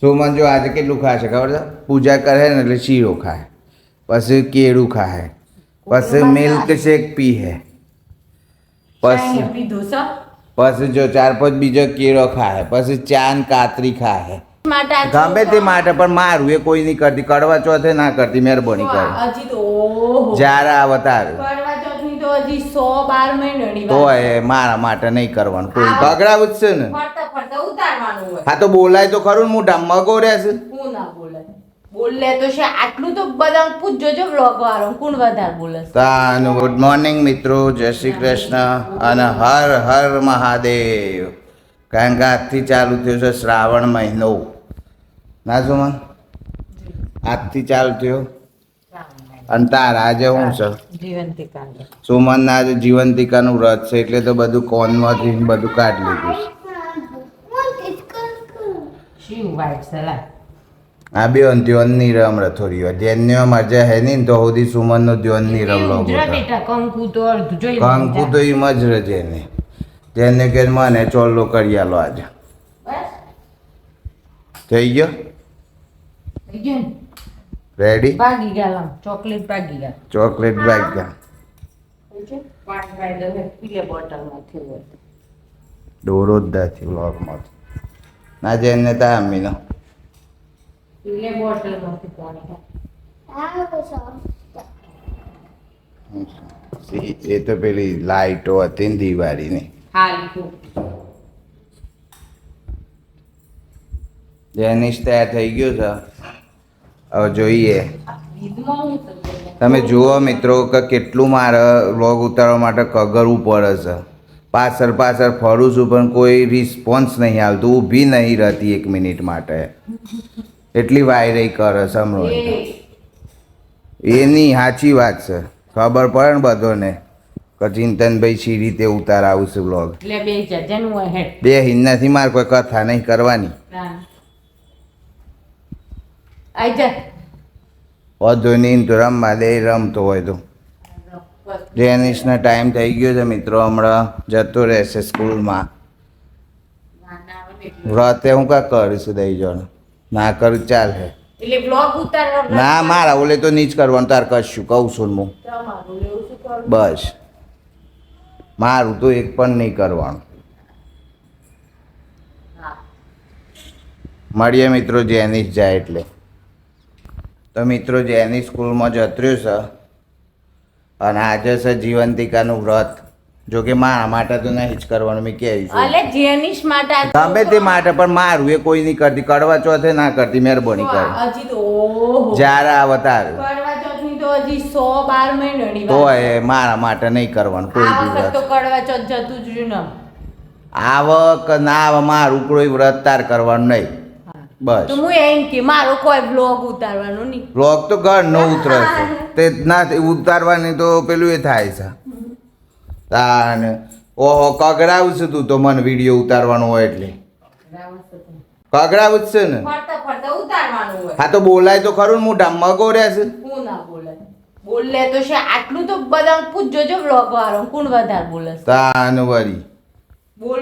સુમન જો આજે કેટલું ખાય છે ખબર છે? પૂજા કરે ને એટલે શીરો ખાય, પછી કેળું ખાય, પછી મિલ્ક શેક પીએ, પછી જો 4-5 બીજો કેળો ખાય, પછી ચા ને કાતરી ખાય. ગમે તે માટે પણ મારું એ કોઈ નહીં કરતી. કડવા ચોથે ના કરતી, મહેરબાની કરી. જ્યારે અવતાર તો મારા માટે નહીં કરવાનું કોઈ. બગડાવું જ છે ને. હા તો બોલાય તો ખરું. મોઢા મગો રહેશે. બોલે તો છે આટલું તો બધા પૂછજો જો વ્લોગ વાળો કોણ વધારે બોલે. તાનું ગુડ મોર્નિંગ મિત્રો, જય શ્રી કૃષ્ણ અને હર હર મહાદેવ. કારણ કે આજથી ચાલુ થયો છે શ્રાવણ મહિનો. ના સુમન, આજથી ચાલુ થયો. અને તારા આજે શું છે? સુમન ના આજે જીવંતિકાનું વ્રત છે એટલે તો બધું કોનમાંથી બધું કાઢી લીધું છે. આ બે ધ્યોન ની રમ થોડી વાર જેને મજા હે નહીં તો સુધી સુમન નો ધ્યોન ની રમ લો. કંકુ તો એમ જ રજે ને જેને કે મને ચોલ્લો કરી આલો આજે. થઈ ગયો રેડી? ભાગી ગયા ચોકલેટ ભાગી ગયા. ચોકલેટ ભાગી ગયા. દોરો જ દાથી વ્લોગમાં ના જેને તા અમીનો એ તો પેલી લાઈટો હતી ને દિવાળીની. જેનિશ તૈયાર થઈ ગયો છે. હવે જોઈએ. તમે જુઓ મિત્રો કે કેટલું મારે વ્લોગ ઉતારવા માટે કગરવું પડે છે. પાછળ ફરું છું પણ કોઈ રિસ્પોન્સ નહીં આવતું. ઊભી નહીં રહેતી 1 મિનિટ માટે. એટલી વાયરાઈ કરે સમરો. એની સાચી વાત છે. ખબર પડે ને બધોને કે ચિંતનભાઈ સી રીતે ઉતારાવું છે વ્લોગ. બે હિન્નાથી મારે કોઈ કથા નહીં કરવાની. વધુ નહીં તો રમવા દે, રમતો હોય તો. જેનિશનો ટાઈમ થઈ ગયો છે મિત્રો, હમણાં જતો રહેશે સ્કૂલમાં. વ્રતે હું કાં કરીશું દઈ જણ ના કરું ચાલે. ના મારા ઓલે તો નહીં જ કરવાનું. તાર કશું કહું છું હું. બસ મારું તો એક પણ નહીં કરવાનું. મળીએ મિત્રો જેનિશ જાય એટલે. તો મિત્રો જેની સ્કૂલમાં જત્ર્યું છે અને આજે છે જીવંતિકાનું વ્રત. જો કે મારા માટે તો નહીં જ કરવાનું મેં કહેવું. ગમે તે માટે પણ મારું એ કોઈ નહીં કરતી. કડવા ચોથે ના કરતી, મહેરબાની કરી. જ્યારે અવતાર તો મારા માટે નહીં કરવાનું કોઈ દિવસ. આવક ના આવે મારું કોઈ વ્રત તાર કરવાનું નહીં. બસ હું એમ કે મારો કોઈ બ્લોગ ઉતારવાનો નહીં. બ્લોગ તો ઘર નો ઉતરે છે તે ના ઉતારવાની તો પેલું એ થાય છે. તાને ઓહો કગડાવું છે તું તો મને વિડીયો ઉતારવાનો હોય એટલે કગડાવું જ છે ને. હા તો બોલાય તો ખરું. મોઢા મગો રહેશે. બોલે તો છે આટલું તો બધા પૂછજો જો વ્લોગ વાળો કોણ વધારે બોલે. તાને વળી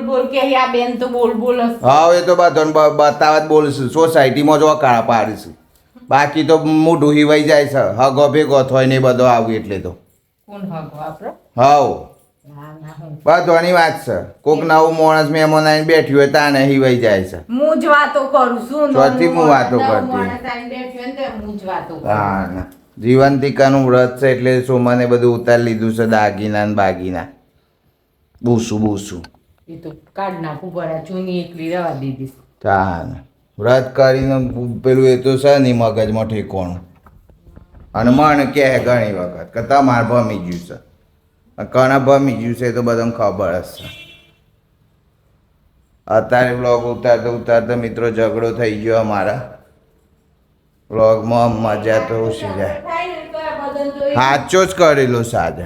બોલ કે આ બેન તો બોલ. હા એ તો બધાને બતાવત બોલશું. સોસાયટીમાં જો કાળા પાડીશું. બાકી તો મોઢું હિવાઈ જાય છે. હગો ભેગો થાય ને બધો આવું એટલે તો હાવ બધોની વાત છે. કોક નવું માણસ મહેમાન આવીને બેઠ્યું હોય તાને હિવાઈ જાય છે. હું જ વાતો કરું છું. ચોથી હું વાતો કરતી. હા જીવંતિકાનું વ્રત છે એટલે સોમાને બધું ઉતારી લીધું છે. દાગીના ને બાગીના બૂસું એ તો કાઢ નાખું પડે. ચૂની એકલી રવા દીધી. વ્રત કરીને પેલું એ તો છે નહીં મગજમાં ઠેકોણું. અને મને કહે ઘણી વખત કે તમારે ભમી ગયું છે. કણા ભમી ગયું છે તો બધાને ખબર જ છે. અત્યારે વ્લોગ ઉતારતા મિત્રો ઝઘડો થઈ ગયો અમારા વ્લોગમાં. મજા તો ઓછી જાય. સાચો જ કરેલો છે આજે.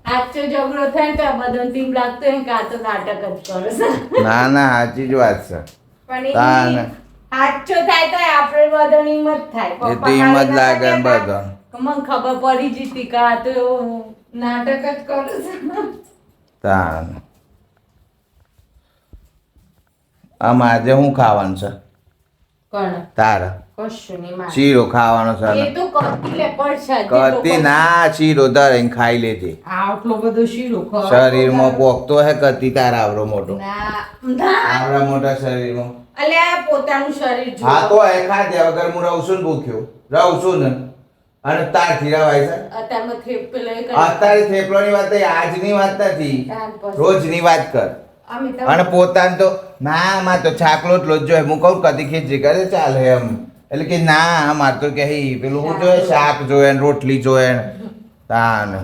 સાચો ઝઘડો થાય તો બધાને તેમ લાગતું હોય કે આ તો નાટક જ કરે છે. ના સાચી જ વાત છે. પણ સાચો થાય તો આપણે બધાની હિંમત થાય. એ તો હિંમત લાગે બધા. મને ખબર પડી જતી કે આ તો નાટક જ કરે છે. આમ આજે શું ખાવાનું છે? કોણ તારા કશું નહીં મારે. શીરો ખાવાનો છે એ તો કરતી લે પડશે કતી ના શીરો ધરીને ખાઈ લેજે આટલો બધો શીરો શરીરમાં પોખતો હે કતી તારા આવરો મોટો ના ના આવડા મોટા શરીરમાં અલ્યા પોતાનું શરીર જો હા તો એ ખાધ્યા વગર હું રહું છું ને ભૂખ્યો રહું છું ને અને તારથી રવાય છે અત્યારમાં થેપલો એ કરી અત્યારે થેપલોની વાત નહીં, આજની વાત નથી, ત્યાર પછી. રોજની વાત કર. અમે તો અને પોતાને તો ના માં તો છાકલો જ લોટ જોઈએ. હું કહું કદી ખીચડી કરે ચાલે એમ, એટલે કે ના માર તો કે હી પેલું હું જોઈએ શાક જોઈએ ને રોટલી જોઈએ ને તાન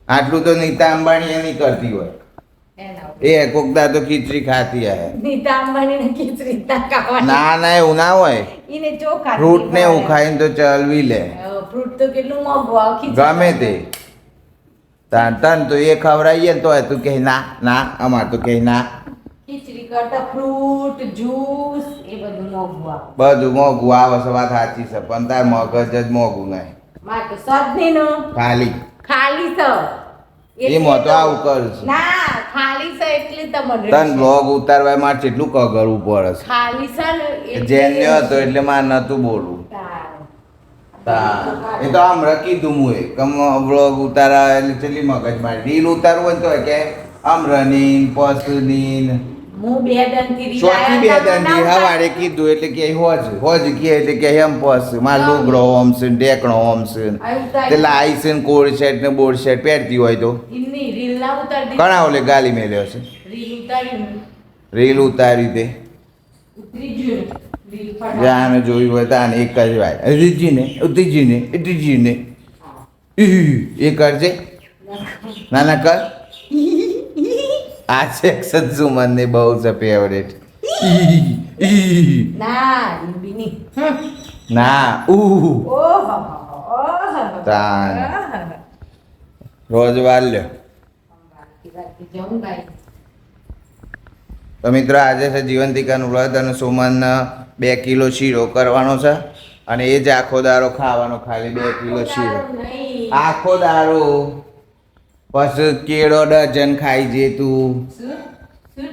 આટલું તો નીતા અંબાણી નહીં કરતી હોય. એના એ કોકદા તો ખીચડી ખાતી હે. નીતા અંબાણીને ખીચડી ના ખાવાની. ના ના એવું ના હોય, ઈને ચોખા ફ્રૂટ ને એવું ખાઈને તો ચલવી લે ફ્રૂટ તો કેટલું મોંઘું આવે ખીચડી ગમે તે તાન તન તો એ ખવડાવીએ ને તો તું કહે ના ના અમાર તો કહે ના ખીચડી કરતા ફ્રૂટ જ્યુસ એ બધું મોંઘું આવે. બધું મોંઘું આવે છે, વાત સાચી છે, પણ તાર મગજ જ મોંઘું નહીં મારે તો સદનીનું ખાલી ખાલી છે એમાં તો આવું કરું છું. ના ખાલી છે એટલે તમને તન બ્લોગ ઉતારવા મારે કેટલું કગરવું પડે છે. ખાલી છે ને એટલે જેને હતો એટલે મારે નતું બોલવું. એ તો આમ કીધું હું એ બ્લોગ ઉતારા એટલે ચલી મગજ મારી રીલ ઉતારવું હોય ને તો કે આમ રનિંગ પસની હું બે દંતી ચોથી બે દંડી હવારે કીધું એટલે કે હોજ કે એટલે કે એમ પસ માર લુગડો ઓમ છે ઢેકણો ઓમ છે તે લાઈ છે ને કોડ શર્ટ ને બોર્ડ શર્ટ પહેરતી હોય તો ઇન્ની રીલ ના ઉતારી ઘણા ઓલે ગાલી મેલ્યો છે. રીલ ઉતારી રીલ ઉતારી દે ઉતરી ગયું રીલ જ્યાં જોયું હોય ત્યાં એક જ વાત રીજીને ઉત્તીજીને એ કરજે ના ના કર આ સેક્શન સુમનને બહુ છે ફેવરેટ. ના બીની ના ઓહો તાન રોજ વાલ્યો. જવું ભાઈ તો મિત્રો આજે છે જીવંતિકાનું વ્રત અને સુમન 2 કિલો શીરો કરવાનો છે અને એ જ આખો દારો ખાવાનો, ખાલી 2 કિલો શીરો નહીં આખો દારો. પછી કેળો ડઝન ખાઈ જે તું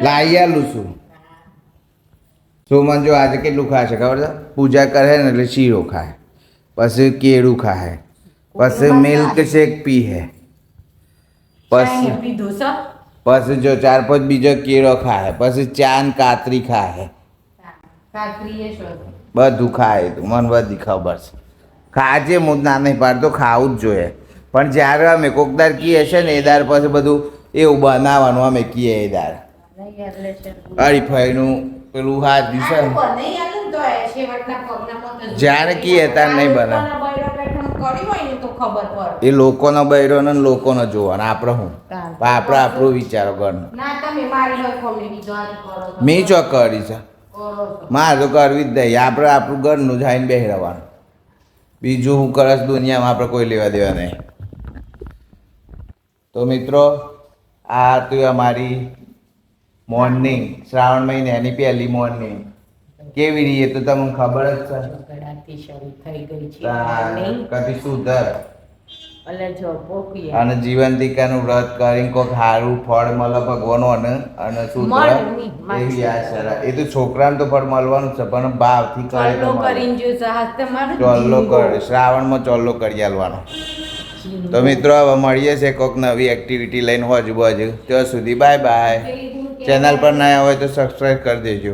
લાવી આલું છું. સુમન જો આજે કેટલું ખાશે ખબર છે? પૂજા કરે ને એટલે શીરો ખાય, પછી કેળું ખાય, પછી મિલ્ક શેક પીએ, પછી પીધું છે પછી જો 4-5 બીજો કેળો ખાય, પછી ચા ને કાતરી ખાય, કાકરીએ છો બધું ખાય. તું મને બધી ખબર છે. ખાજે હું ના નહીં પાડતો, ખાવું જ જોઈએ, પણ જ્યારે અમે કોકદાર કીએ છે ને એ દાર પછી બધું એવું બનાવવાનું અમે કીએ એ દાર હરીફાઈનું પેલું હાથ દિશે જ્યારે કીએ ત્યારે નહીં બનાવ. એ લોકોનો બૈરો ને લોકોનો જોવાનો, આપણે શું આપણે આપણું વિચારો ઘરનું. મેં ચો કરી છે મારે તો કરવી જ નહીં. આપણે આપણું ઘરનું જઈને બેસી રહેવાનું, બીજું હું કરસ દુનિયામાં આપણે કોઈ લેવા દેવા નહીં. તો મિત્રો આ હતું અમારી મોર્નિંગ, શ્રાવણ મહિનાની પહેલી મોર્નિંગ. કેવી રીતે તો તમને ખબર જ છે, કદી સુધર અને જીવંતિકાનું વ્રત કરીને કોઈક સારું ફળ મળે ભગવાનોને અને સુધર એવી આશા. એ તો છોકરાને તો ફળ મળવાનું છે પણ ભાવથી કરે તો ચોલ્લો કરે, શ્રાવણમાં ચોલ્લો કરી આલવાનો. તો મિત્રો હવે મળીએ છે કોઈક નવી એક્ટિવિટી લઈને હોજુ બાજુ. ત્યાં સુધી બાય બાય. ચેનલ પર નયા હોય તો સબસ્ક્રાઈબ કરી દેજો.